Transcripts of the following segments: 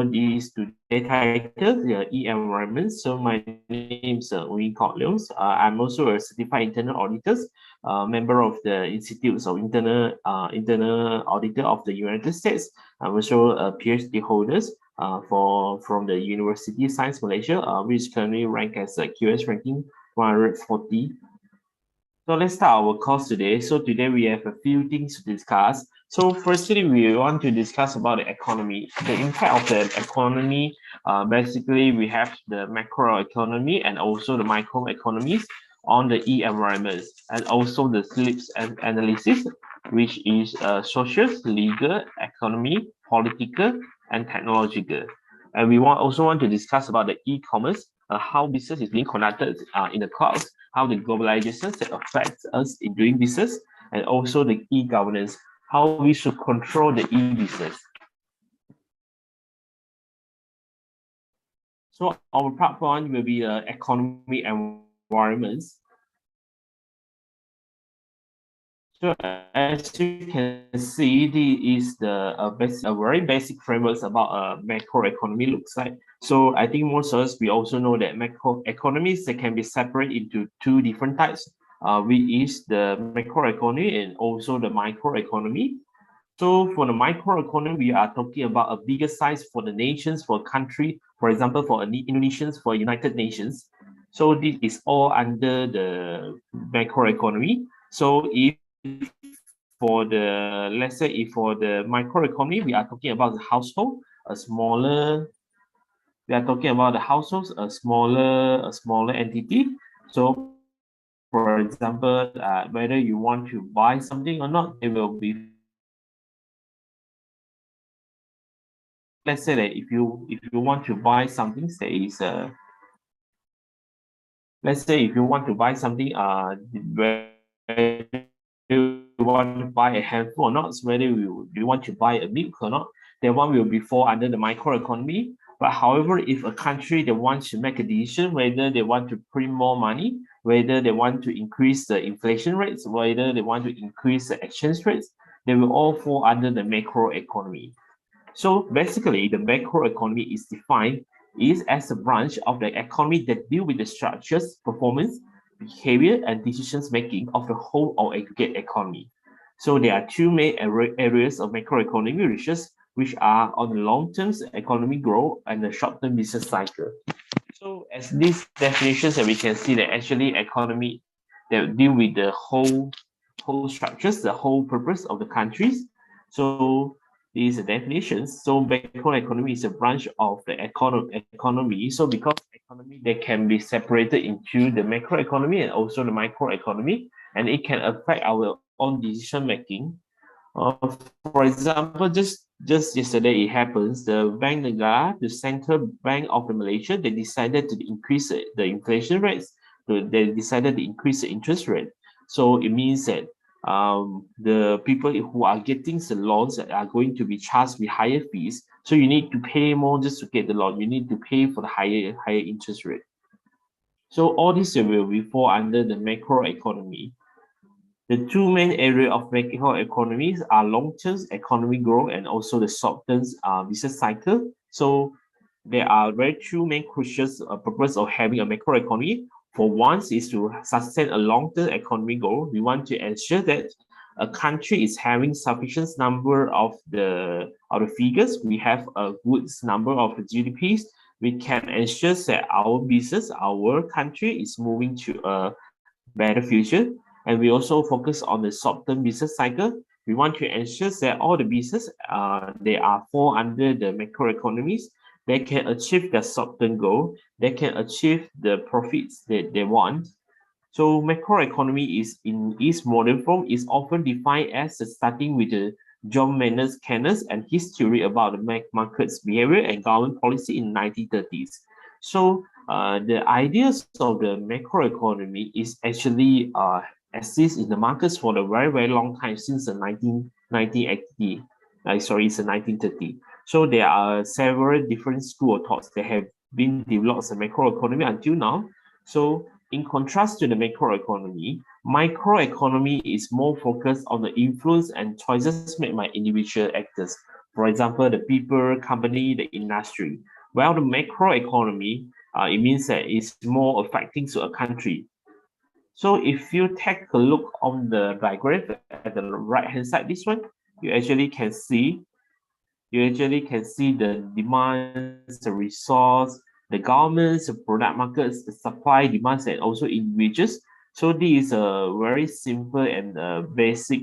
This today title, the e-environment. So my name is Wee Kok Leong. I'm also a certified internal auditor, member of the Institutes of Internal Auditor of the United States. I'm also a PhD holder from the University of Science Malaysia, which is currently ranked as a QS ranking 140. So let's start our course today. So today we have a few things to discuss. So firstly, we want to discuss about the economy. The impact of the economy, basically we have the macroeconomy and also the microeconomies on the e-environments, and also the SLIPS and analysis, which is social, legal, economy, political, and technological. And we also want to discuss about the e-commerce, how business is being conducted in the cloud, how the globalization that affects us in doing business, and also the e-governance, how we should control the e-business. So our part one will be the economy environments. So as you can see, this is a very basic framework about macroeconomy looks like. So I think most of us, we also know that macroeconomies, they can be separated into two different types, which is the macroeconomy and also the microeconomy. So for the microeconomy, we are talking about a bigger size for the nations, for a country, for example, for Indonesians, for United Nations. So this is all under the macroeconomy. So if for the, let's say if for the microeconomy, we are talking about the household, we are talking about the households, a smaller entity. So for example, whether you want to buy something or not, it will be, let's say that if you want to buy something, say is let's say if you want to buy something, whether you want to buy a handphone or not, whether you want to buy a milk or not, that one will be fall under the microeconomy. But however, if a country they want to make a decision whether they want to print more money, whether they want to increase the inflation rates, whether they want to increase the exchange rates, they will all fall under the macroeconomy. So basically, the macroeconomy is defined as a branch of the economy that deal with the structures, performance, behavior, and decisions making of the whole or aggregate economy. So there are two main areas of macroeconomy research, which are on the long-term economic growth and the short-term business cycle. So as these definitions that we can see that actually economy that deal with the whole structures, the whole purpose of the countries. So these are definitions. So macroeconomy is a branch of the economy. So because economy, they can be separated into the macroeconomy and also the microeconomy, and it can affect our own decision making. For example, just yesterday it happens, the Bank Negara, the central bank of the Malaysia, they decided to increase the inflation rates. They decided to increase the interest rate. So it means that the people who are getting the loans are going to be charged with higher fees. So you need to pay more just to get the loan. You need to pay for the higher interest rate. So all this will fall under the macroeconomy. The two main areas of macroeconomies are long-term economic growth and also the short-term business cycle. So there are very two main crucial purpose of having a macroeconomy. For one is to sustain a long-term economic goal. We want to ensure that a country is having sufficient number of the figures. We have a good number of the GDPs. We can ensure that our business, our country is moving to a better future. And we also focus on the short-term business cycle. We want to ensure that all the business they are fall under the macroeconomies. They can achieve their short-term goal. They can achieve the profits that they want. So macroeconomy is in its modern form is often defined as starting with the John Maynard Keynes and his theory about the market's behavior and government policy in 1930s. So the ideas of the macroeconomy is actually exist in the markets for a very, very long time since the 1980. It's the 1930. So there are several different school of thoughts that have been developed as a macroeconomy until now. So in contrast to the macroeconomy, microeconomy is more focused on the influence and choices made by individual actors. For example, the people, company, the industry. Well, the macroeconomy, it means that it's more affecting to a country. So if you take a look on the diagram at the right hand side, this one, you actually can see the demands, the resource, the governments, the product markets, the supply, demands, and also individuals. So this is a very simple and basic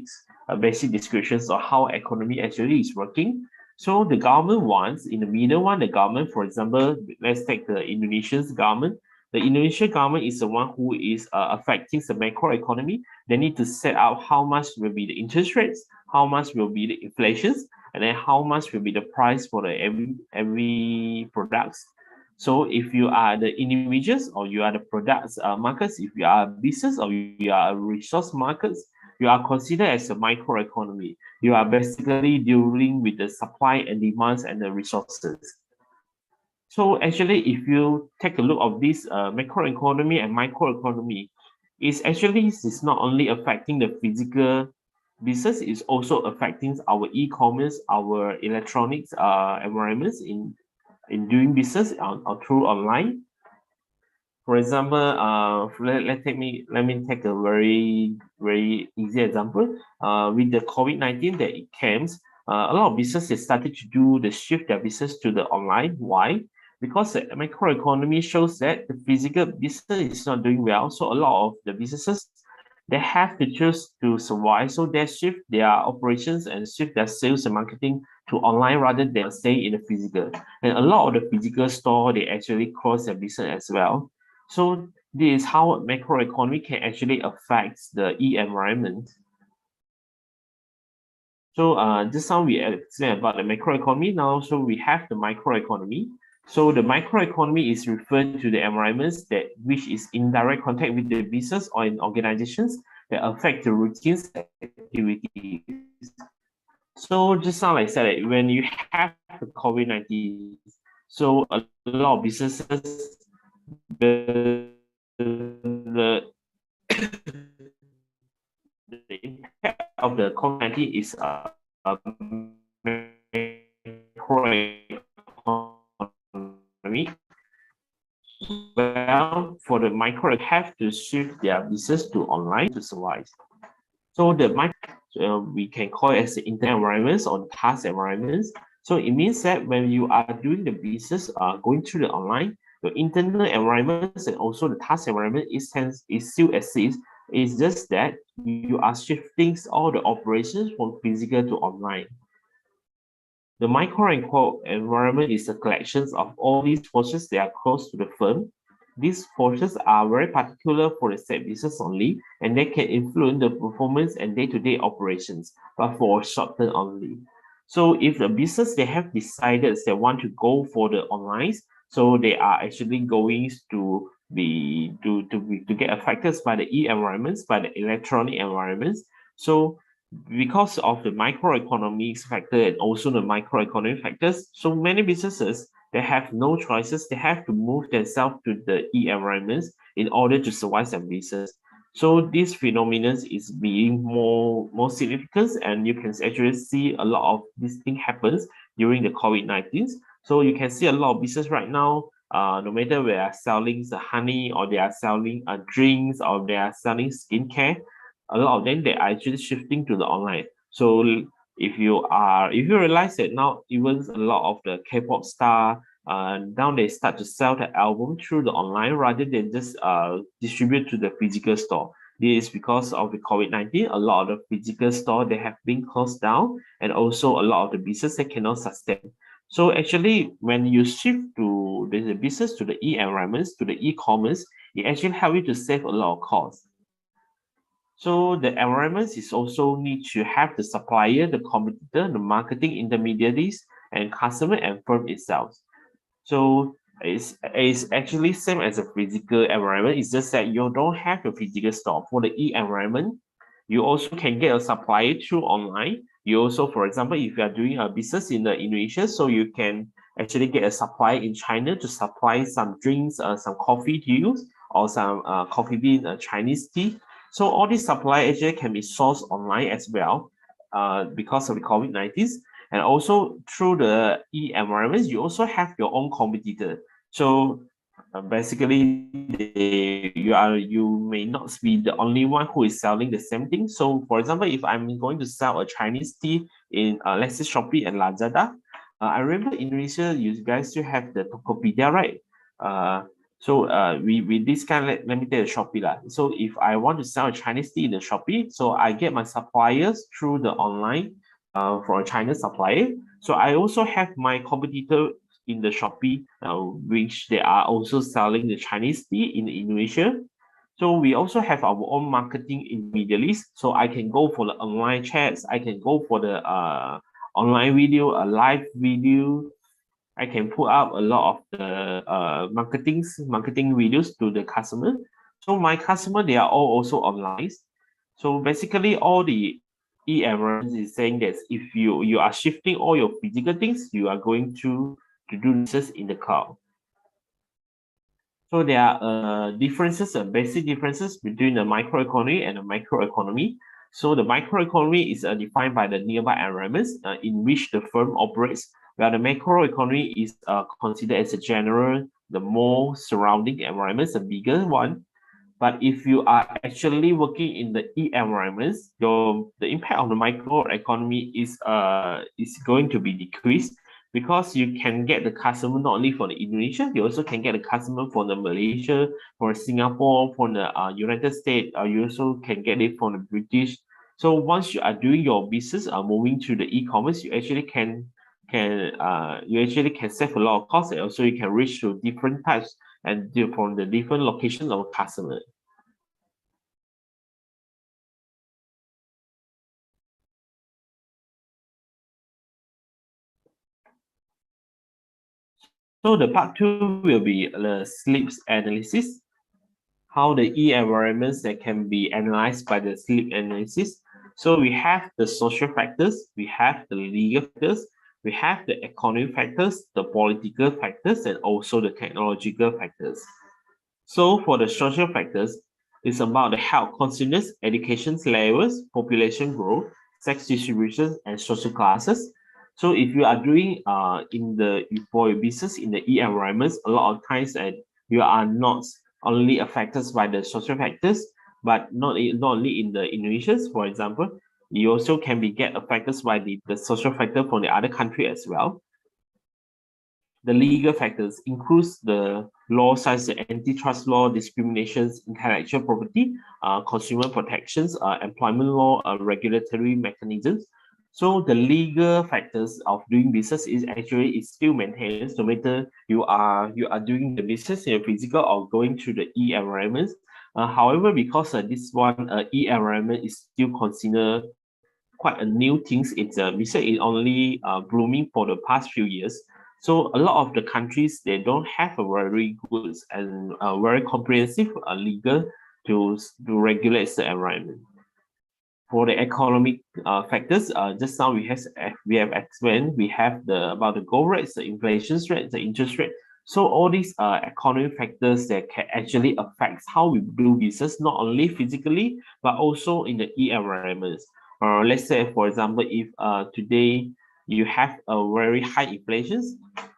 descriptions of how economy actually is working. So the government wants, in the middle one, the government, for example, let's take the Indonesian's government. The Indonesian government is the one who is affecting the macroeconomy. They need to set out how much will be the interest rates, how much will be the inflation, and then how much will be the price for the every products. So if you are the individuals or you are the products markets, if you are a business or you are a resource markets, you are considered as a microeconomy. You are basically dealing with the supply and demands and the resources. So actually, if you take a look of this macroeconomy and microeconomy, it's not only affecting the physical business, it's also affecting our e-commerce, our electronics environments in doing business or through online. For example, let me take a very easy example. With the COVID-19 that it came, a lot of businesses started to do the shift their business to the online. Why? Because the macroeconomy shows that the physical business is not doing well. So a lot of the businesses they have to choose to survive. So they shift their operations and shift their sales and marketing to online rather than staying in the physical. And a lot of the physical store they actually close their business as well. So this is how macroeconomy can actually affect the e-environment. So just now we explained about the macroeconomy. Now, so we have the microeconomy. So the microeconomy is referred to the environments that which is in direct contact with the business or in organizations that affect the routines activities. So just now like I said, when you have the COVID-19, so a lot of businesses the the impact of the COVID-19 is macroeconomy. Well, for the micro, have to shift their business to online to survive. So the micro, we can call it as the internet environments or task environments. So it means that when you are doing the business, going through the online, the internal environments and also the task environment is still exists. It's just that you are shifting all the operations from physical to online. The micro environment is a collection of all these forces that are close to the firm. These forces are very particular for the said business only, and they can influence the performance and day-to-day operations, but for a short term only. So if the business they have decided they want to go for the online, so they are actually going to get affected by the e-environments, by the electronic environments. So because of the microeconomics factor and also the microeconomic factors, so many businesses they have no choices. They have to move themselves to the e-environments in order to survive their business. So this phenomenon is being more significant, and you can actually see a lot of this thing happens during the COVID-19. So you can see a lot of business right now. No matter they are selling the honey or they are selling drinks or they are selling skincare, a lot of them they are actually shifting to the online. So if you realize that now even a lot of the K-pop star now they start to sell the album through the online rather than just distribute to the physical store. This is because of the COVID-19. A lot of the physical store they have been closed down, and also a lot of the business they cannot sustain. So actually, when you shift to the business to the e-environments, to the e-commerce, it actually help you to save a lot of costs. So the environments is also need to have the supplier, the competitor, the marketing intermediaries, and customer and firm itself. So it's actually same as a physical environment. It's just that you don't have a physical store. For the e-environment, you also can get a supplier through online. You also, for example, if you are doing a business in the Indonesia, so you can actually get a supplier in China to supply some drinks, some coffee to use, or some coffee bean, Chinese tea. So all these supply actually can be sourced online as well, because of the COVID-19. And also through the e-environments, you also have your own competitor. So basically, you may not be the only one who is selling the same thing. So for example, if I'm going to sell a Chinese tea in let's say Shopee and Lazada, I remember in Indonesia, you guys still have the Tokopedia, right? We with this kind, let me take a Shopee lah. So if I want to sell a Chinese tea in the Shopee, so I get my suppliers through the online for a China supplier. So I also have my competitor in the Shopee, which they are also selling the Chinese tea in Indonesia. So we also have our own marketing intermediaries. So I can go for the online chats. I can go for the online video, a live video. I can put up a lot of the marketing videos to the customer. So my customer, they are all also online. So basically, all the e-environment is saying that if you are shifting all your physical things, you are going to do this in the cloud. So there are differences, basic differences between the microeconomy and the macroeconomy. So the microeconomy is defined by the nearby environments in which the firm operates, while the macroeconomy is considered as a general, the more surrounding environments, a bigger one. But if you are actually working in the e-environments, the impact of the microeconomy is going to be decreased because you can get the customer not only for the Indonesia, you also can get the customer for the Malaysia, for Singapore, for the United States. You also can get it from the British. So once you are doing your business, moving to the e-commerce, you actually can save a lot of costs, and also you can reach to different types and from the different locations of customer. So the part two will be the sleep analysis, how the e-environments that can be analyzed by the sleep analysis. So we have the social factors, we have the legal factors, we have the economic factors, the political factors, and also the technological factors. So for the social factors, it's about the health consciousness, education levels, population growth, sex distribution, and social classes. So if you are doing in the for your business in the e-environments, a lot of times that you are not only affected by the social factors, but not only in the Indonesians, for example, you also can be get affected by the social factor from the other country as well. The legal factors includes the law such as antitrust law, discriminations, intellectual property, consumer protections, employment law, regulatory mechanisms. So the legal factors of doing business is still maintained no matter you are doing the business in a physical or going through the e-environments. However, because this one e-environment is still considered quite a new things. It's research is only blooming for the past few years. So a lot of the countries they don't have a very good and very comprehensive legal to regulate the environment. For the economic factors, just now we have explained we have the about the gold rates, the inflation rate, the interest rate. So all these economic factors that can actually affect how we do business, not only physically but also in the e-environments. Let's say, for example, if today you have a very high inflation,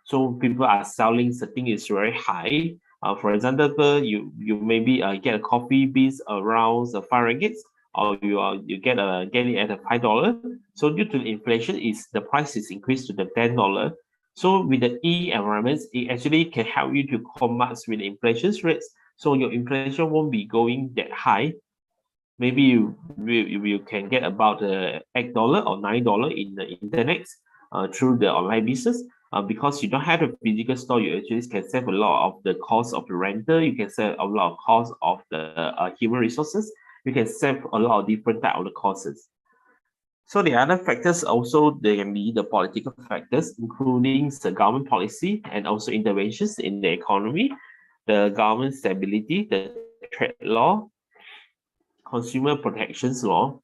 so people are selling the thing is very high. For example, you maybe get a coffee beans around the 5 ringgit, or you get it at a $5. So due to the inflation, is the price is increased to the $10. So with the e-environments, it actually can help you to combat with the inflation rates. So your inflation won't be going that high. Maybe you can get about $8 or $9 in the internet through the online business. Because you don't have a physical store, you actually can save a lot of the cost of the rental. You can save a lot of cost of the human resources. You can save a lot of different type of the costs. So the other factors also they can be the political factors, including the government policy and also interventions in the economy, the government stability, the trade law, consumer protections law.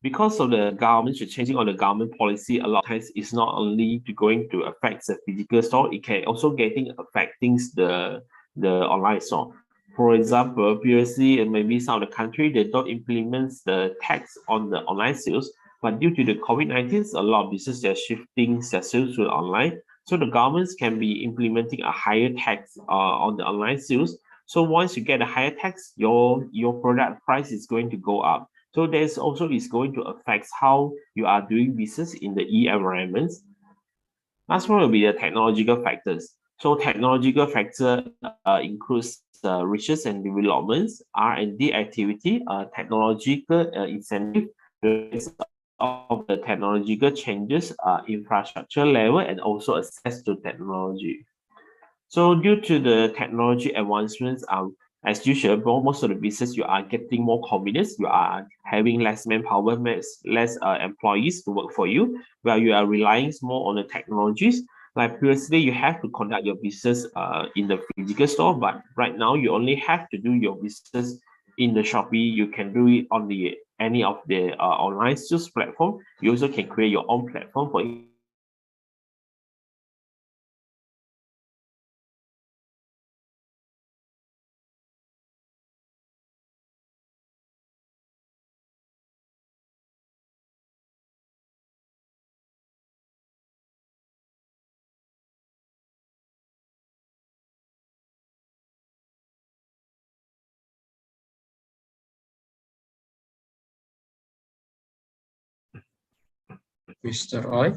Because of the government changing on the government policy, a lot of times it's not only going to affect the physical store, it can also affecting the online store. For example, previously and maybe some of the country they don't implement the tax on the online sales. But due to the COVID-19, a lot of businesses are shifting their sales to online. So the governments can be implementing a higher tax on the online sales. So once you get a higher tax, your product price is going to go up. So there's also is going to affect how you are doing business in the environments. Last one will be the technological factors. So technological factor includes research and developments, R&D activity, technological incentive, the of the technological changes, infrastructure level, and also access to technology. So due to the technology advancements, as usual, most of the business you are getting more convenience. You are having less manpower, less employees to work for you, while you are relying more on the technologies. Like previously, you have to conduct your business in the physical store, but right now you only have to do your business in the Shopee. You can do it on the any of the online sales platform. You also can create your own platform for Mr. Roy,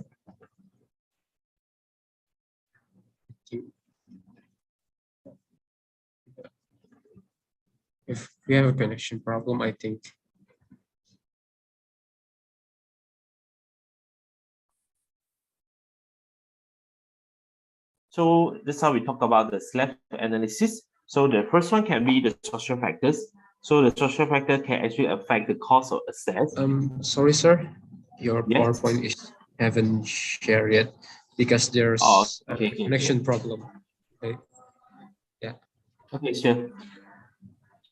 if we have a connection problem, I think. So this is how we talk about the SLAP analysis. So the first one can be the social factors. So the social factor can actually affect the cost of access. Sorry, sir, your Yes. PowerPoint is haven't shared yet because Oh, there's a okay, okay, okay. connection problem. Okay. Yeah. Okay, sure.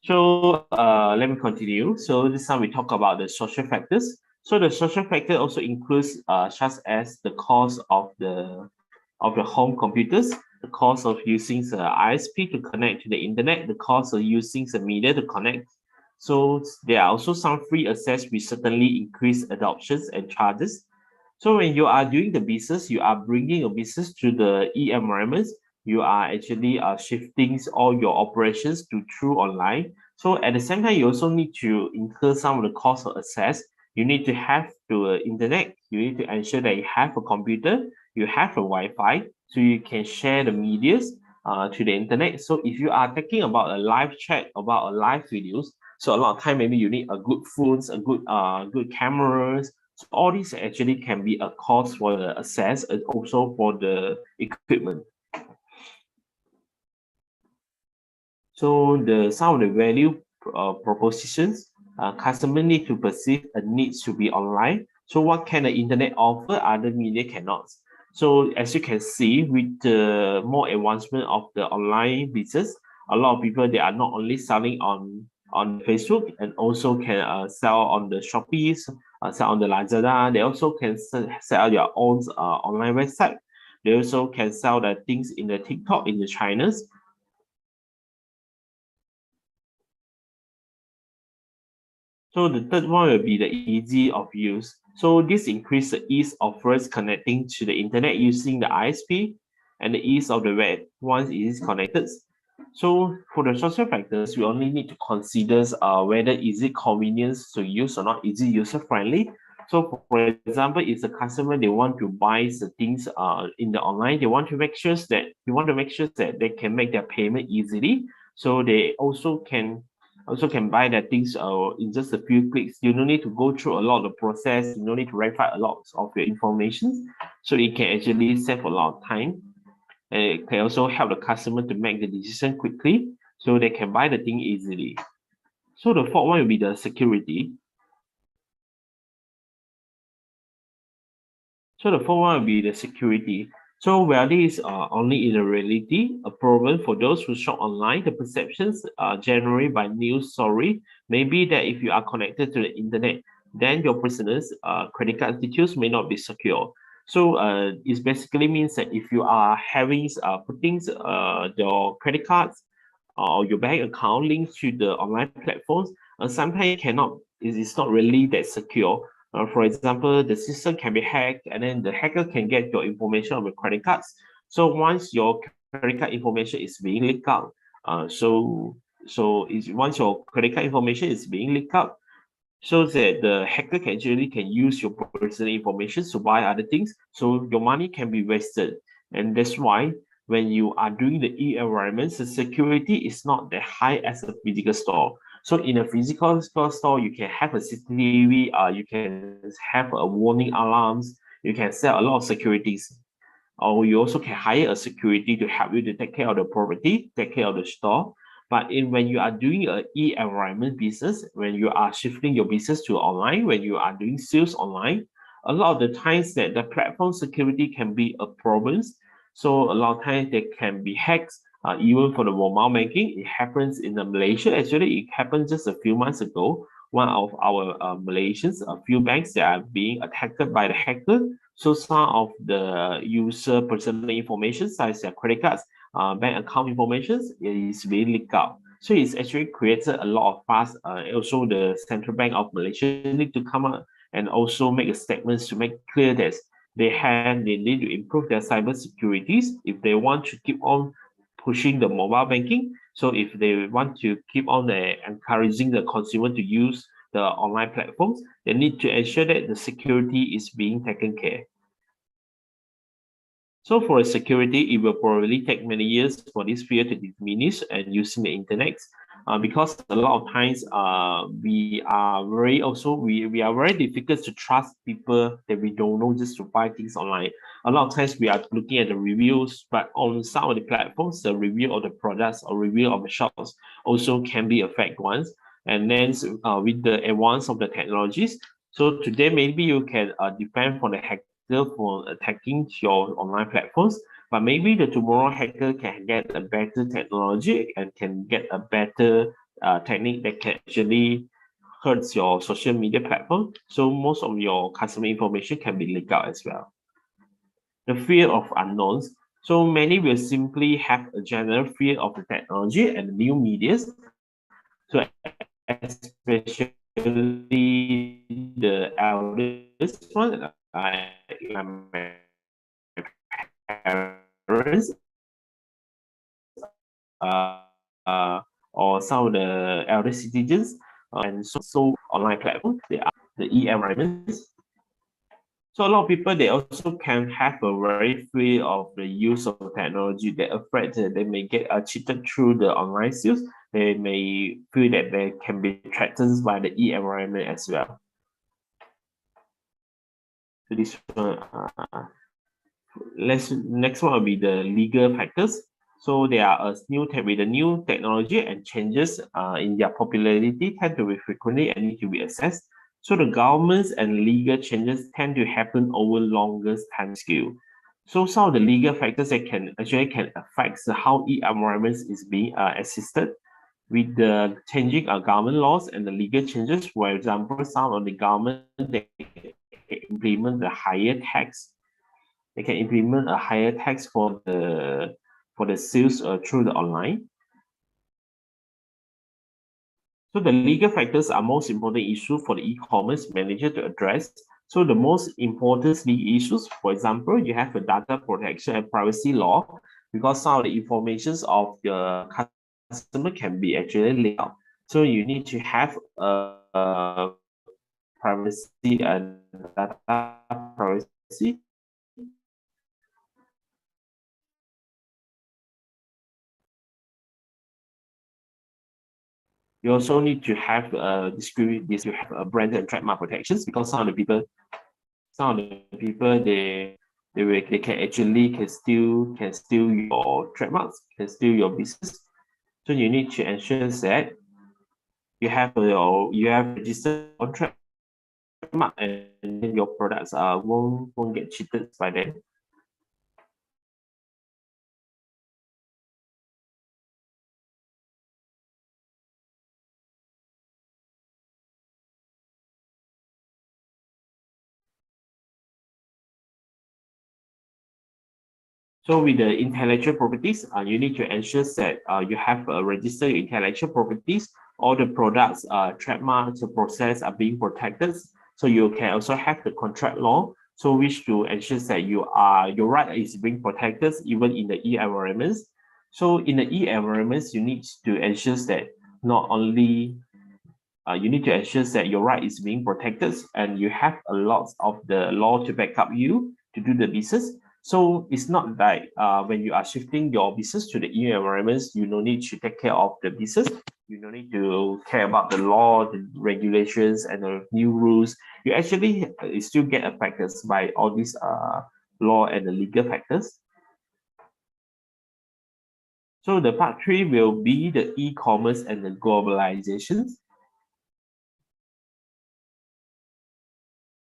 So let me continue. So this time we talk about the social factors. So the social factor also includes such as the cost of the home computers, the cost of using the ISP to connect to the internet, the cost of using the media to connect. So there are also some free access which certainly increase adoptions and charges. So when you are doing the business, you are bringing your business to the environments. You are actually shifting all your operations to through online. So at the same time, you also need to incur some of the cost of access. You need to have the internet. You need to ensure that you have a computer, you have a Wi-Fi, so you can share the medias to the internet. So if you are talking about a live chat, about a live videos, so a lot of time maybe you need a good phones, a good cameras. So all these actually can be a cost for the access and also for the equipment. So the some of the value propositions, customer need to perceive a need to be online. So what can the internet offer other media cannot? So as you can see, with the more advancement of the online business, a lot of people they are not only selling on Facebook and also can sell on the Shopee, sell on the Lazada. They also can sell their own online website. They also can sell the things in the TikTok in the China's. So the third one will be the easy of use. So this increase the ease of first connecting to the internet using the ISP and the ease of the web once it is connected. So for the social factors, we only need to consider whether is it convenience to use or not, is it user friendly. So for example, if the customer they want to buy the things in the online, they want to make sure that they can make their payment easily. So they also can buy the things in just a few clicks. You don't need to go through a lot of process. You don't need to verify a lot of your information. So it can actually save a lot of time. And it can also help the customer to make the decision quickly so they can buy the thing easily. So the fourth one will be the security. So the fourth one will be the security. So while this is only in a reality, a problem for those who shop online, the perceptions generated by news story may be that if you are connected to the internet, then your personal credit card details may not be secure. So it basically means that if you are having putting your credit cards or your bank account linked to the online platforms, sometimes it cannot, it is not really that secure. For example, the system can be hacked, and then the hacker can get your information of your credit cards. So once your credit card information is being leaked out, once your credit card information is being leaked out, so that the hacker can use your personal information to buy other things, so your money can be wasted. And that's why when you are doing the e-environments, the security is not that high as a physical store. So in a physical store, you can have a CCTV, you can have a warning alarms, you can set a lot of securities, or you also can hire a security to help you to take care of the property, take care of the store. But when you are doing a e-environment business, when you are shifting your business to online, when you are doing sales online, a lot of the times that the platform security can be a problem. So a lot of times they can be hacked. Even for the mobile banking, it happens in Malaysia. Actually, it happened just a few months ago. One of our Malaysians, a few banks that are being attacked by the hacker. So some of the user personal information, such as their credit cards, bank account information, is being leaked out. So it's actually created a lot of fuss. Also, the Central Bank of Malaysia need to come up and also make a statement to make clear that they need to improve their cyber securities if they want to keep on pushing the mobile banking. So if they want to keep on encouraging the consumer to use the online platforms, they need to ensure that the security is being taken care. So for a security, it will probably take many years for this fear to diminish and using the internet, because a lot of times we are very difficult to trust people that we don't know just to buy things online. A lot of times we are looking at the reviews, but on some of the platforms, the review of the products or review of the shops also can be a fake ones. And then with the advance of the technologies, so today maybe you can depend on the hacker for attacking your online platforms, but maybe the tomorrow hacker can get a better technology and can get a better technique that can actually hurts your social media platform. So most of your customer information can be leaked out as well. The fear of unknowns. So many will simply have a general fear of the technology and new medias. So especially the eldest one, my parents, or some of the elder citizens, and so online platform, they are the e-environments. So a lot of people, they also can have a very fear of the use of technology. They're afraid that they may get cheated through the online sales. They may feel that they can be threatened by the e-environment as well. So this one, next one will be the legal factors. So there are a with the new technology and changes in their popularity tend to be frequently and need to be assessed. So the governments and legal changes tend to happen over longer time scale. So some of the legal factors that can affect how e-environments is being assisted with the changing government laws and the legal changes. For example, some of the government they implement the higher tax. They can implement a higher tax for the sales through the online. So the legal factors are most important issue for the e-commerce manager to address. So the most important legal issues, for example, you have a data protection and privacy law, because some of the informations of the customer can be actually leaked out. So you need to have a privacy and data privacy. You also need to have you have a brand and trademark protections, because some of the people they can actually can steal your trademarks, can steal your business. So you need to ensure that you have registered your trademark, and then your products won't get cheated by them. So with the intellectual properties, you need to ensure that you have registered intellectual properties. All the products, trademarks, the process are being protected. So you can also have the contract law, so which to ensure that your right is being protected even in the e-environments. So in the e-environments, you need to ensure that not only you need to ensure that your right is being protected and you have a lot of the law to back up you to do the business. So it's not like when you are shifting your business to the EU environments, you no need to take care of the business. You no need to care about the law, the regulations, and the new rules. You actually still get affected by all these law and the legal factors. So the part three will be the e-commerce and the globalization.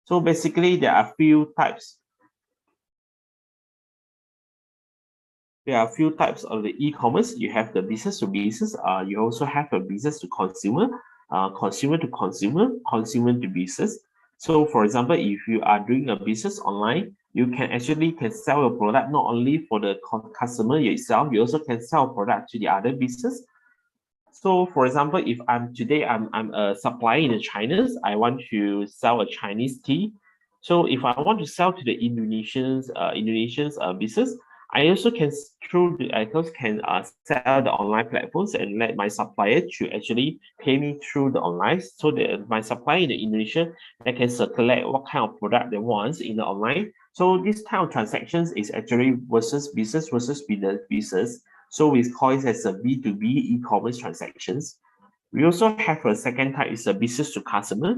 So basically, there are few types. There are a few types of the e-commerce. You have the business to business. You also have a business to consumer, consumer to consumer, consumer to business. So, for example, if you are doing a business online, you can sell your product not only for the customer yourself. You also can sell product to the other business. So, for example, if I'm a supplier in the China, I want to sell a Chinese tea. So, if I want to sell to the Indonesians business, I also can sell the online platforms and let my supplier to actually pay me through the online, so that my supplier in the Indonesia, they can select what kind of product they want in the online. So this type of transactions is actually versus business. So we call it as a B2B e-commerce transactions. We also have a second type is a business to customer.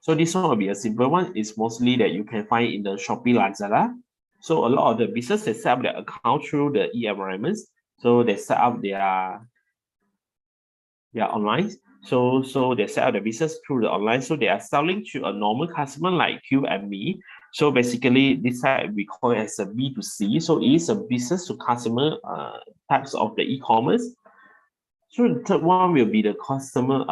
So this one will be a simple one. It's mostly that you can find in the Shopee, Lazada. So a lot of the businesses set up their account through the e-environments. So they set up their online. So they set up the business through the online. So they are selling to a normal customer like you and me. So basically, this side we call it as a B2C. So it is a business to customer types of the e-commerce. So the third one will be the consumer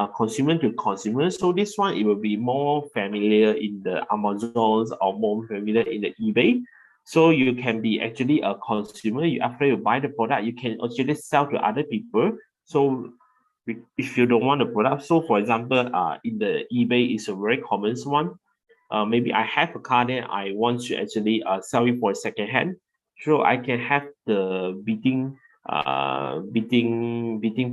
to consumer. So this one, it will be more familiar in the Amazons or more familiar in the eBay. So you can be actually a consumer. After you buy the product, you can actually sell to other people. So if you don't want the product, so for example, in the eBay is a very common one. Maybe I have a car that I want to actually sell it for a second hand, so I can have the bidding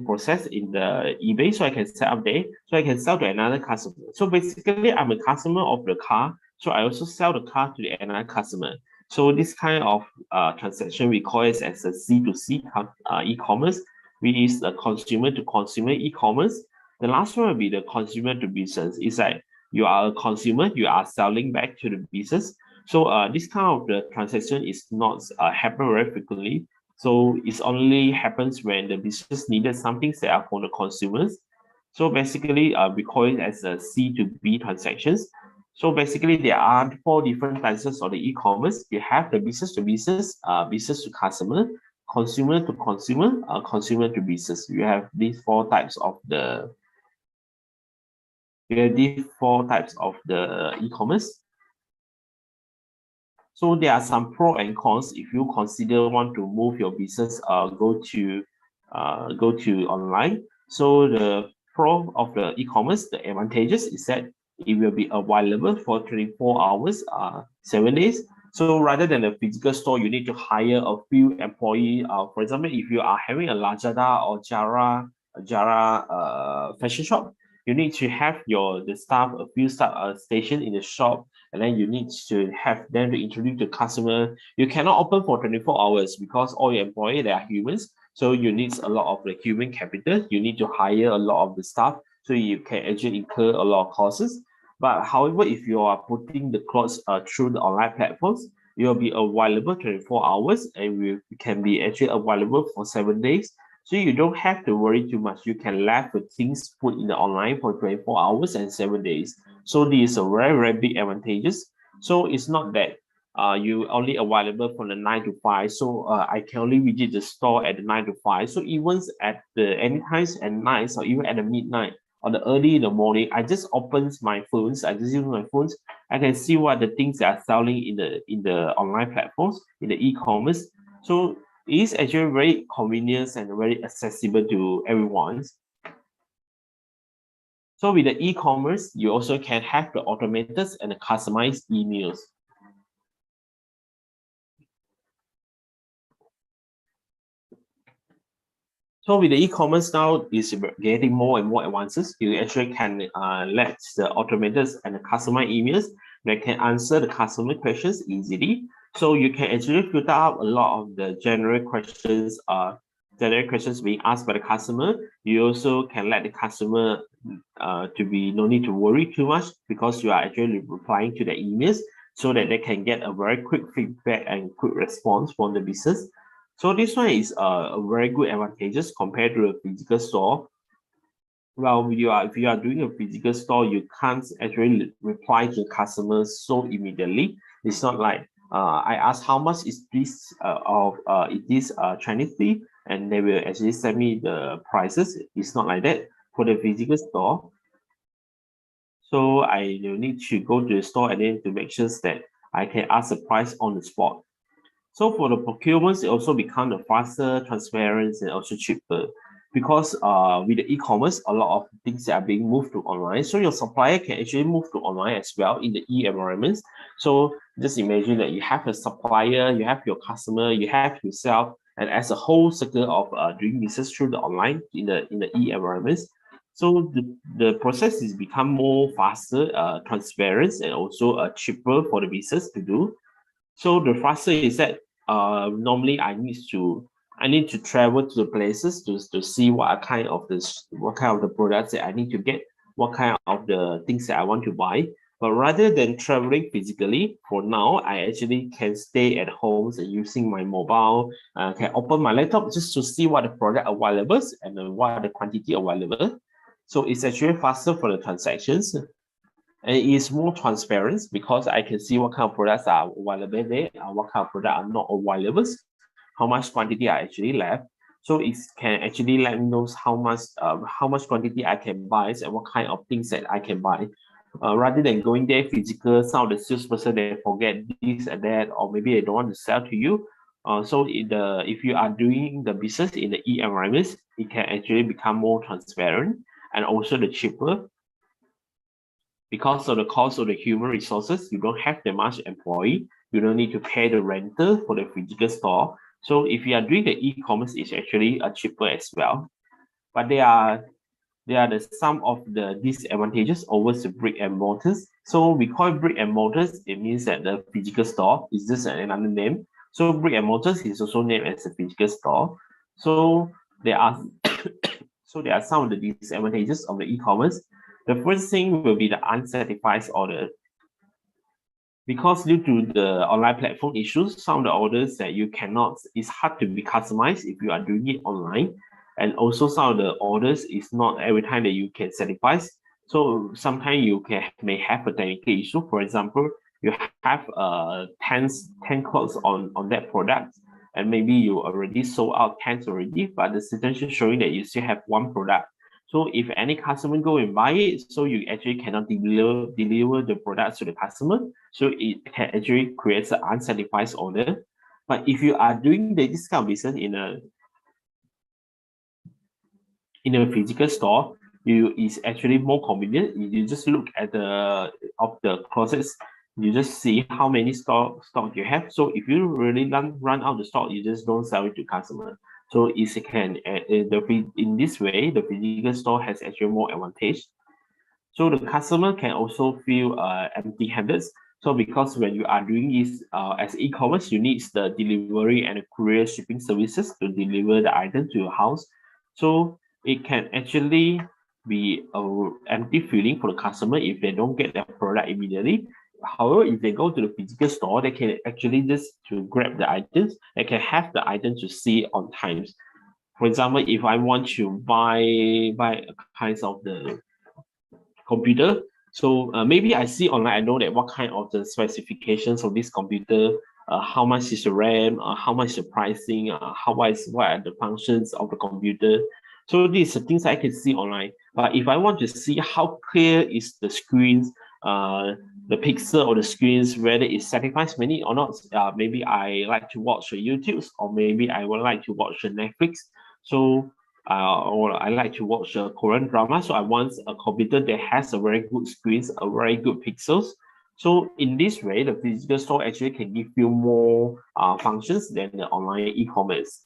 process in the eBay, so I can set up there, so I can sell to another customer. So basically, I'm a customer of the car, so I also sell the car to the another customer. So this kind of transaction we call it as a C2C e-commerce, which is the consumer to consumer e-commerce. The last one will be the consumer to business. It's like you are a consumer, you are selling back to the business. So this kind of the transaction is not happen very frequently. So it only happens when the business needed something set up for the consumers. So basically, we call it as a C2B transactions. So basically, there are four different types of the e-commerce. You have the business to business, business to customer, consumer to consumer, consumer to business. You have these four types of the e-commerce. So there are some pros and cons if you consider want to move your business go to online. So the pro of the e-commerce, the advantages is that it will be available for 24 hours, 7 days. So rather than a physical store, you need to hire a few employee. For example, if you are having a Lazada or Jara fashion shop, you need to have the staff, a few staff station in the shop, and then you need to have them to introduce the customer. You cannot open for 24 hours because all your employees, they are humans. So you need a lot of the human capital. You need to hire a lot of the staff, so you can actually incur a lot of costs. But however, if you are putting the clothes through the online platforms, it will be available 24 hours and it can be actually available for 7 days. So you don't have to worry too much. You can let the things put in the online for 24 hours and 7 days. So this is a very, very big advantages. So it's not that you only available from the 9 to 5. So I can only visit the store at the 9 to 5. So even at the any times at night or even at the midnight or the early in the morning, I just opens my phones. I just use my phones. I can see what the things that are selling in the online platforms, in the e-commerce. So it is actually very convenient and very accessible to everyone. So with the e-commerce, you also can have the automated and the customized emails. So with the e-commerce now is getting more and more advances. You actually can let the automated and the customer emails that can answer the customer questions easily. So you can actually filter out a lot of the general questions being asked by the customer. You also can let the customer to be no need to worry too much because you are actually replying to the emails so that they can get a very quick feedback and quick response from the business. So this one is a very good advantages compared to a physical store. Well, if you are doing a physical store, you can't actually reply to customers so immediately. It's not like I ask how much is this is this Chinese tea, and they will actually send me the prices. It's not like that for the physical store. So I will need to go to the store and then to make sure that I can ask the price on the spot. So for the procurements, it also become the faster, transparent, and also cheaper. Because with the e-commerce, a lot of things are being moved to online. So your supplier can actually move to online as well in the e-environments. So just imagine that you have a supplier, you have your customer, you have yourself, and as a whole circle of doing business through the online in the e-environments. So the process is become more faster, transparent, and also cheaper for the business to do. So the faster is that normally I need to travel to the places to see what kind of the products that I need to get, what kind of the things that I want to buy. But rather than traveling physically, for now I actually can stay at home and using my mobile, can open my laptop just to see what the product available and what are the quantity available. So it's actually faster for the transactions and it is more transparent because I can see what kind of products are available there and what kind of products are not available, how much quantity I actually left. So it can actually let me know how much quantity I can buy and what kind of things that I can buy. Rather than going there physical, some of the salesperson they forget this and that, or maybe they don't want to sell to you. If you are doing the business in the e-environments, it can actually become more transparent and also the cheaper because of the cost of the human resources, you don't have that much employee. You don't need to pay the rental for the physical store. So if you are doing the e-commerce, it's actually cheaper as well. But there are the some of the disadvantages over the brick and mortars. So we call it brick and mortars. It means that the physical store is just another name. So brick and mortars is also named as a physical store. So there are there are some of the disadvantages of the e-commerce. The first thing will be the unsatisfied order. Because due to the online platform issues, some of the orders that you cannot, it's hard to be customized if you are doing it online. And also some of the orders is not every time that you can satisfy. So sometimes may have a technical issue. For example, you have 10 clothes on that product, and maybe you already sold out 10 already, but the situation showing that you still have one product. So if any customer go and buy it, so you actually cannot deliver the product to the customer. So it can actually create an unsatisfied order. But if you are doing this kind of business in a physical store, you is actually more convenient. You just look at the closets, you just see how many stock you have. So if you really run out the stock, you just don't sell it to customer. So it can in this way, the physical store has actually more advantage. So the customer can also feel empty-handed. So because when you are doing this as e-commerce, you need the delivery and the courier shipping services to deliver the item to your house. So it can actually be a empty feeling for the customer if they don't get their product immediately. However, if they go to the physical store, they can actually just to grab the items. They can have the items to see on times. For example, if I want to buy kinds of the computer. So maybe I see online, I know that what kind of the specifications of this computer, how much is the RAM, how much is the pricing, what are the functions of the computer. So these are things I can see online. But if I want to see how clear is the screens, the pixel or the screens, whether it satisfies me or not, maybe I like to watch the YouTubes or maybe I would like to watch the Netflix. So or I like to watch a Korean drama. So I want a computer that has a very good screens, a very good pixels. So in this way, the physical store actually can give you more functions than the online e-commerce.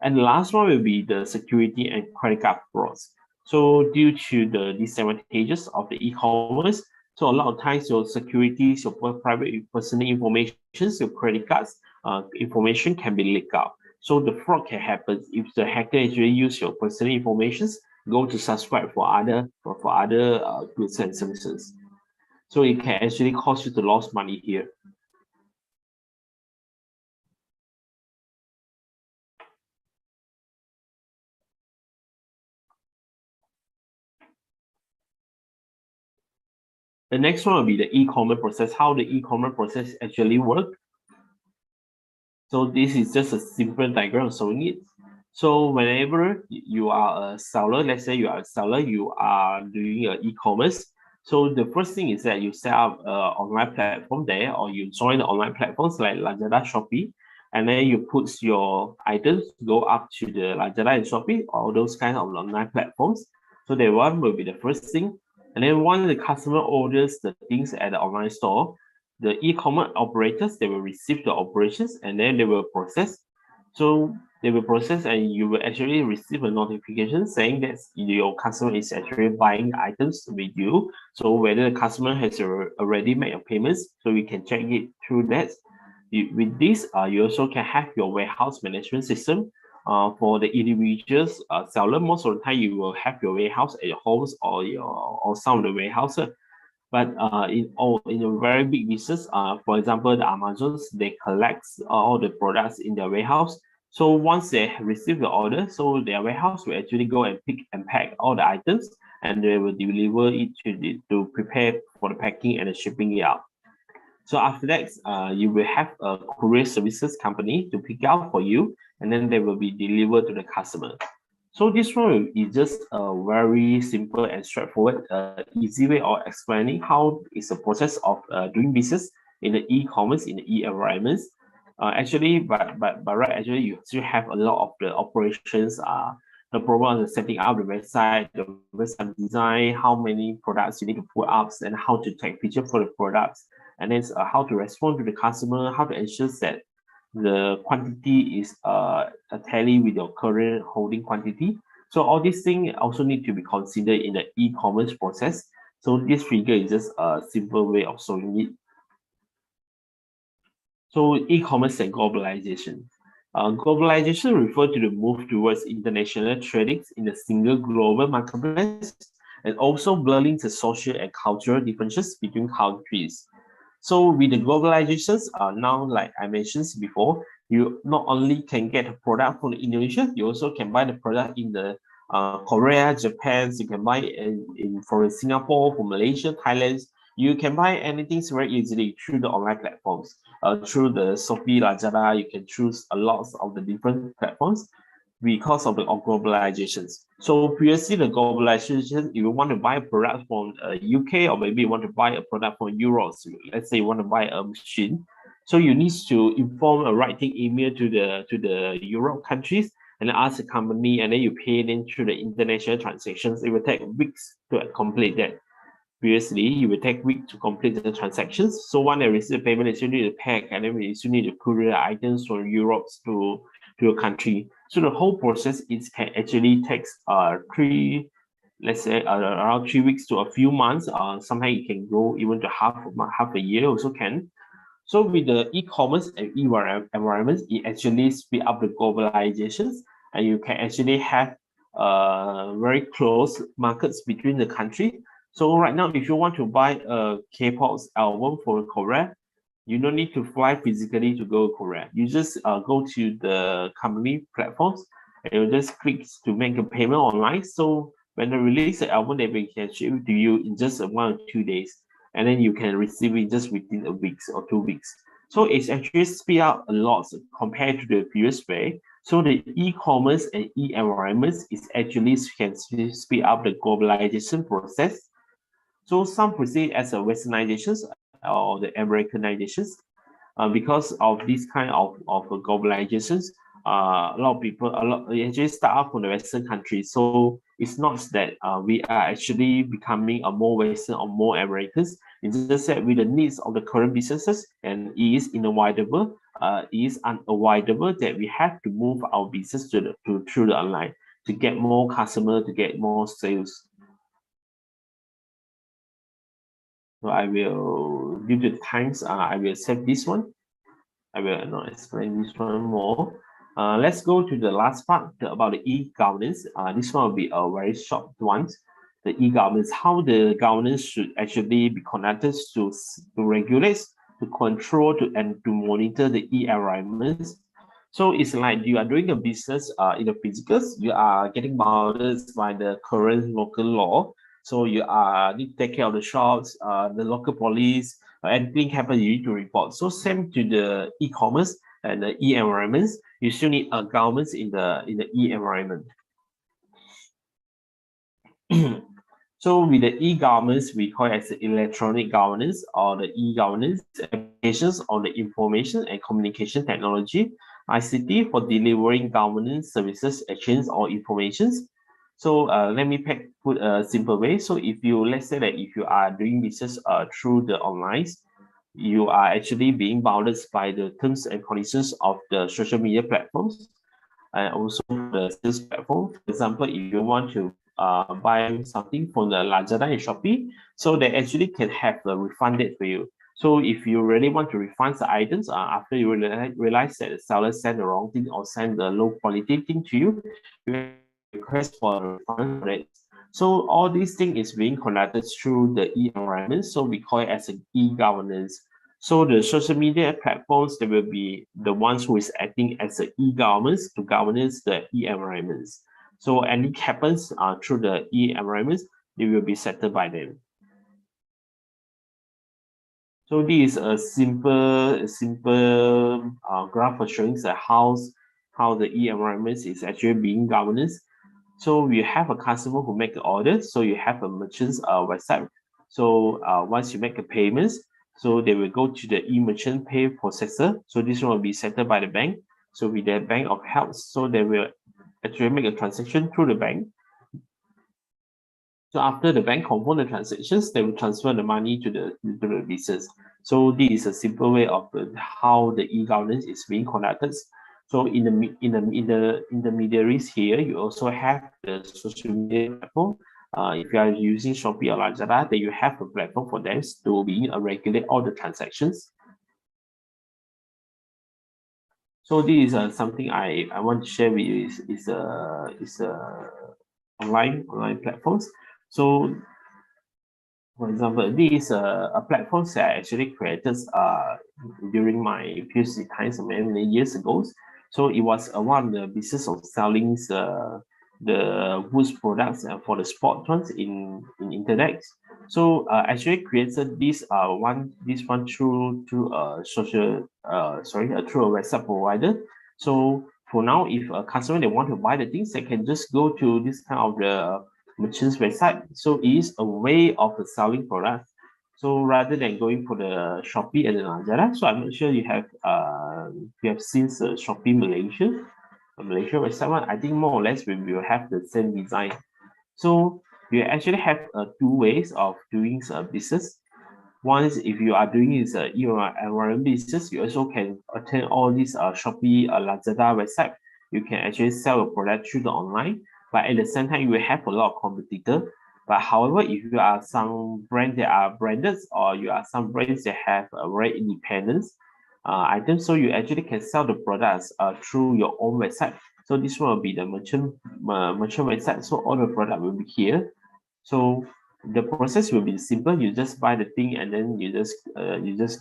And the last one will be the security and credit card frauds. So due to the disadvantages of the e-commerce, so a lot of times your security, your private personal information, your credit cards information can be leaked out. So the fraud can happen if the hacker actually use your personal information, go to subscribe for other goods and services. So it can actually cause you to lose money here. The next one will be the e-commerce process, how the e-commerce process actually work. So this is just a simple diagram showing it. So whenever you are a seller, let's say you are a seller, you are doing an e-commerce. So the first thing is that you set up an online platform there, or you join the online platforms like Lazada, Shopee, and then you put your items go up to the Lazada and Shopee, all those kind of online platforms. So that one will be the first thing. And then once the customer orders the things at the online store, the e-commerce operators, they will receive the operations and then they will process. So they will process and you will actually receive a notification saying that your customer is actually buying items with you. So whether the customer has already made a payments, so you can check it through that. With this, you also can have your warehouse management system. For the individuals seller, most of the time you will have your warehouse at your homes or some of the warehouses. But in a very big business, for example, the Amazons, they collect all the products in their warehouse. So once they receive the order, so their warehouse will actually go and pick and pack all the items, and they will deliver it to prepare for the packing and the shipping it out. So after that, you will have a courier services company to pick out for you, and then they will be delivered to the customer. So this one is just a very simple and straightforward, easy way of explaining how is the process of doing business in the e-commerce in the e-environments. Actually, but right, actually you still have a lot of the operations. The problem is setting up the website design, how many products you need to put up, and how to take picture for the products, and then how to respond to the customer, how to ensure that the quantity is a tally with your current holding quantity. So all these things also need to be considered in the e-commerce process. So this figure is just a simple way of showing it. So e-commerce and globalization. Globalization refers to the move towards international trading in a single global marketplace and also blurring the social and cultural differences between countries. So with the globalizations, now like I mentioned before, you not only can get a product from Indonesia, you also can buy the product in the Korea, Japan. You can buy in from Singapore, from Malaysia, Thailand. You can buy anything very easily through the online platforms. Through the Shopee, Lazada, you can choose a lot of the different platforms because of the globalizations. So previously the globalization, if you want to buy a product from UK, or maybe you want to buy a product from Europe, so let's say you want to buy a machine, so you need to inform a writing email to the Europe countries and ask the company, and then you pay them through the international transactions. It will take weeks to complete that. Previously, you will take weeks to complete the transactions. So when they receive the payment, they still need to pack, and then you still need to courier items from Europe to a country. So the whole process is can actually takes let's say around 3 weeks to a few months. Sometimes it can go even to half a year also can. So with the e-commerce and environments, it actually speed up the globalizations, and you can actually have very close markets between the country. So right now, if you want to buy a K-pop album for Korea, you don't need to fly physically to go to Korea. You just go to the company platforms and you just click to make a payment online. So when they release the album, they can ship it to you in just 1 or 2 days, and then you can receive it just within a week or 2 weeks. So it's actually speed up a lot compared to the previous way. So the e-commerce and e-environments is actually can speed up the globalization process. So some perceive as a westernizations or the Americanizations because of this kind of globalizations. a lot of people, they actually start out from the Western countries. So it's not that we are actually becoming a more Western or more Americans. It's just that with the needs of the current businesses, and it is unavoidable, it is unavoidable that we have to move our business through the online to get more customers, to get more sales. So I will, due to times, I will save this one. I will not explain this one more. Let's go to the last part about the e-governance. This one will be a very short one. The e-governance, how the governance should actually be conducted to regulate, to control, and to monitor the e-environments. So it's like you are doing a business in the physicals, you are getting bounded by the current local law. So you are need to take care of the shops, the local police, anything happens, you need to report. So same to the e-commerce and the e-environments, you still need a governance in the e-environment. So with the e-governance, we call it as the electronic governance or the e-governance applications on the information and communication technology, ICT, for delivering governance services, actions, or informations. So let me put a simple way. So if you, let's say that if you are doing business through the online, you are actually being bounded by the terms and conditions of the social media platforms and also the sales platform. For example, if you want to buy something from the Lazada and Shopee, so they actually can have the refund date for you. So if you really want to refund the items after you realize that the seller sent the wrong thing or sent the low quality thing to you, you request for a refund for it. So all these things is being conducted through the e-environment. So we call it as an e-governance. So the social media platforms, they will be the ones who is acting as the e-governments to governance the e-environments. So anything happens through the e-environments, they will be settled by them. So this is a simple graph for showing the how the e-environments is actually being governed. So we have a customer who make the order. So you have a merchant's website. So once you make a payment, so they will go to the e-merchant pay processor. So this one will be settled by the bank. So with their bank of help, so they will actually make a transaction through the bank. So after the bank confirm the transactions, they will transfer the money to the business. So this is a simple way of how the e-governance is being conducted. So in the intermediaries here, you also have the social media platform. If you are using Shopee or Lazada, then you have a platform for them to be regulate all the transactions. So this is something I want to share with you is online platforms. So for example, this is a platform that I actually created during my PhD times many years ago. So it was one of the business of selling the goods products for the sport ones in internet. So actually created this one through a social through a website provider. So for now, if a customer they want to buy the things, they can just go to this kind of the merchant's website. So it is a way of selling products. So rather than going for the Shopee and the Lazada, so I'm not sure you have seen the Shopee Malaysia website one. I think more or less we will have the same design. So you actually have two ways of doing business. One is if you are doing this environment business, you also can attend all these Shopee, Lazada website. You can actually sell a product through the online, but at the same time, you will have a lot of competitor. But however, if you are some brand that are branded or you are some brands that have a very independence items, so you actually can sell the products through your own website. So this one will be the merchant website. So all the product will be here. So the process will be simple. You just buy the thing and then you just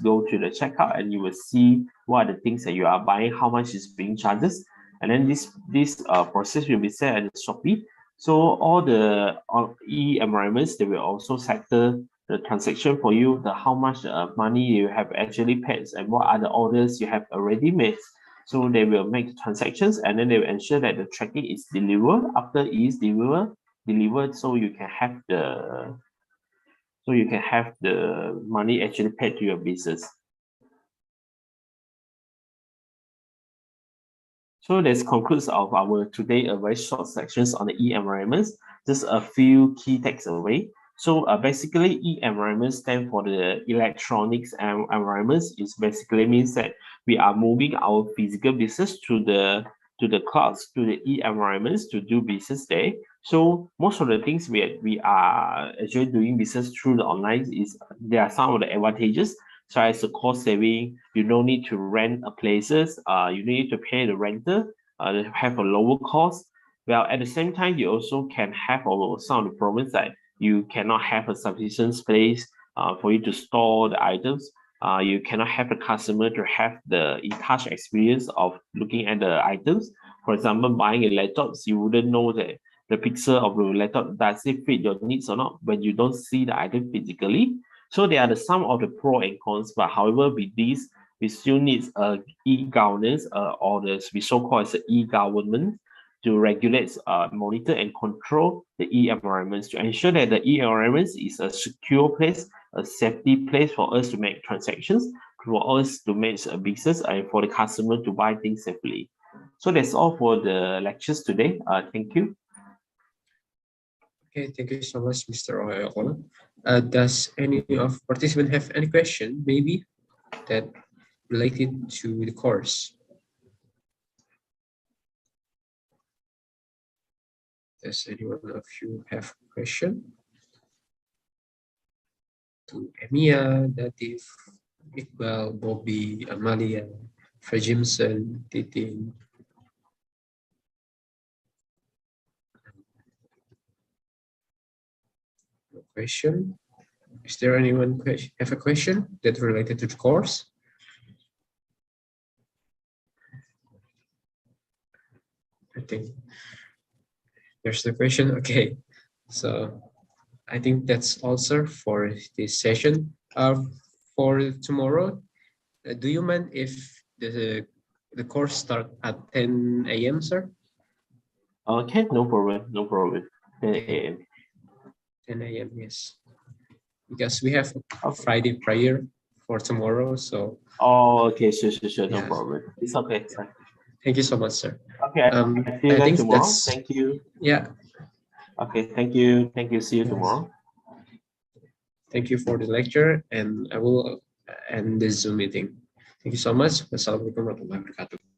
go to the checkout and you will see what are the things that you are buying, how much is being charges, and then this process will be set at the Shopee. So all the e-environments, they will also settle the transaction for you, the how much money you have actually paid and what are the orders you have already made. So they will make transactions and then they will ensure that the tracking is delivered. After it is delivered, so you can have the money actually paid to your business. So this concludes of our today a very short sections on the e-environments. Just a few key takeaways. So basically, e-environment stand for the electronics and environments. It basically means that we are moving our physical business to the clouds, to the e-environments to do business there. So most of the things we are actually doing business through the online is there are some of the advantages. So as a cost saving, you don't need to rent a places. You need to pay the renter. Have a lower cost. Well, at the same time, you also can have some of the problems that you cannot have a sufficient space for you to store the items. You cannot have the customer to have the in-touch experience of looking at the items. For example, buying a laptop, you wouldn't know that the pixel of the laptop does it fit your needs or not when you don't see the item physically. So they are the sum of the pro and cons, but however, with this, we still need e-governance or the we so-called as e-government to regulate, monitor, and control the e-environments to ensure that the e-environments is a secure place, a safety place for us to make transactions, for us to make a business, and for the customer to buy things safely. So that's all for the lectures today. Thank you. Okay, thank you so much, Mr. Oyakolo. Does any of participants have any question, maybe, that related to the course? Does anyone of you have a question? To Emia, Datif, Iqbal, Bobby, Amalia, Frejimson, Titin. No question. Is there anyone have a question that related to the course? I think there's the question. Okay, so I think that's all, sir, for this session. For tomorrow, do you mind if the course start at 10 a.m., sir? Okay, no problem, no problem. 10 a.m. 10 a.m., yes. Because we have a Okay. Friday prayer for tomorrow, so. Oh, okay, sure, no Yeah. problem. It's okay. Thank you so much, sir. Okay, I see you I guys think tomorrow. that's, Thank you. yeah. Okay, thank you. See you Yes. tomorrow. Thank you for the lecture, and I will end this Zoom meeting. Thank you so much. Wassalamualaikum warahmatullahi wabarakatuh.